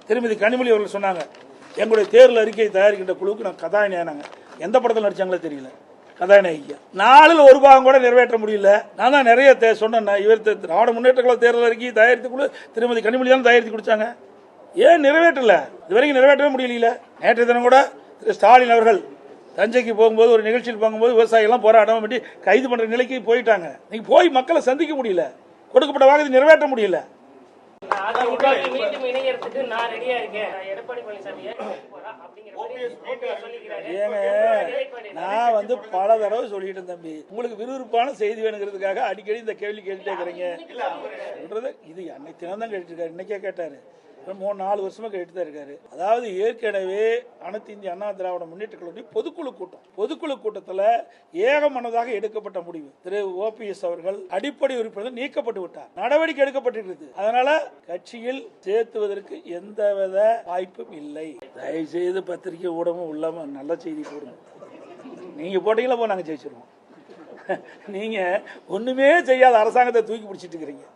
திருமதி கனிமொழி அவர்கள் சொன்னாங்க, எங்களுடைய தேர்தல் அறிக்கையை தயாரிக்கின்ற குழுவுக்கு நான் கதாநாயகனாங்க. எந்த படத்தில் நடிச்சாங்களோ தெரியல, கதாநாயகியா. 4ல் ஒரு பாகம் கூட நிறைவேற்ற முடியல. நான் தான் நிறைய சொன்னேன். இவர் திராவிட முன்னேற்ற கழக தேர்தல் அறிக்கையை தயாரித்து குழு திருமதி கனிமொழி தான் தயாரித்து கொடுத்தாங்க. ஏன் நிறைவேற்றல? இதுவரைக்கும் நிறைவேற்றவே முடியல. நேற்று தினம் கூட திரு ஸ்டாலின் அவர்கள் தஞ்சைக்கு போகும்போது ஒரு நிகழ்ச்சியில் போகும்போது விவசாயிகள்லாம் போராட்டம் பண்ணி கைது பண்ற நிலைக்கு போயிட்டாங்க. நீங்க போய் மக்களை சந்திக்க முடியல, கொடுக்கப்பட்ட வாக்குறுதி நிறைவேற்ற முடியல. நான் பல தடவை சொல்லிட்டேன் தம்பி, உங்களுக்கு விறுவிறுப்பான செய்தி வேணுங்கிறதுக்காக அடிக்கடி இந்த கேள்வி கேட்டுட்டே இருக்கிறீங்க. இது அன்னைக்கு தினம் தான் கேட்டு இருக்காரு, இன்னைக்கே கேட்டாரு. 3-4 வருஷமா கேட்டு தான் இருக்காரு. அதாவது ஏற்கனவே அனைத்து இந்திய அண்ணா திராவிட முன்னேற்ற கழகத்தின் பொதுக்குழு கூட்டத்தில் ஏகமனதாக எடுக்கப்பட்ட முடிவு. திரு OPS அவர்கள் அடிப்படை உறுப்பினர் நீக்கப்பட்டு விட்டார், நடவடிக்கை எடுக்கப்பட்டிருக்கிறது. அதனால கட்சியில் சேர்த்துவதற்கு எந்தவித வாய்ப்பும் இல்லை. தயவு செய்து பத்திரிகை ஊடகம் உள்ளாம நல்ல செய்தி போடுங்க. நீங்க போட்டீங்களா போ, நாங்க ஜெயிச்சிருவோம். நீங்க ஒண்ணுமே செய்யாத அரசாங்கத்தை தூக்கி பிடிச்சிட்டு இருக்கிறீங்க.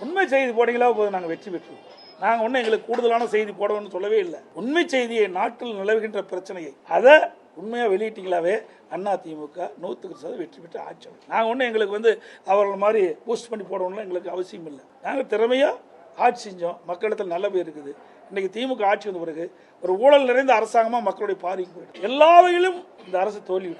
உண்மை செய்தி போட்டீங்களா போதும், நாங்க வெற்றி பெற்றுவோம். நாங்கள் ஒன்றும் எங்களுக்கு கூடுதலான செய்தி போடணும்னு சொல்லவே இல்லை. உண்மை செய்தியை, நாட்டில் நிலவுகின்ற பிரச்சனையை அதை உண்மையாக வெளியிட்டீங்களாவே அதிமுக 100% வெற்றி பெற்று ஆட்சி. நாங்கள் ஒன்றும் எங்களுக்கு அவர்கள் மாதிரி பூஸ்ட் பண்ணி போடணும்னு எங்களுக்கு அவசியம் இல்லை. நாங்கள் திறமையாக ஆட்சி செஞ்சோம், மக்களிடத்தில் நல்ல பேர் இருக்குது. இன்னைக்கு திமுக ஆட்சி வந்த பிறகு ஒரு ஊழல் நிறைந்த அரசாங்கமாக மக்களுடைய பார்வைக்கு போயிட்டு எல்லா வகையிலும் இந்த அரசு தோல்விவிட்டோம்.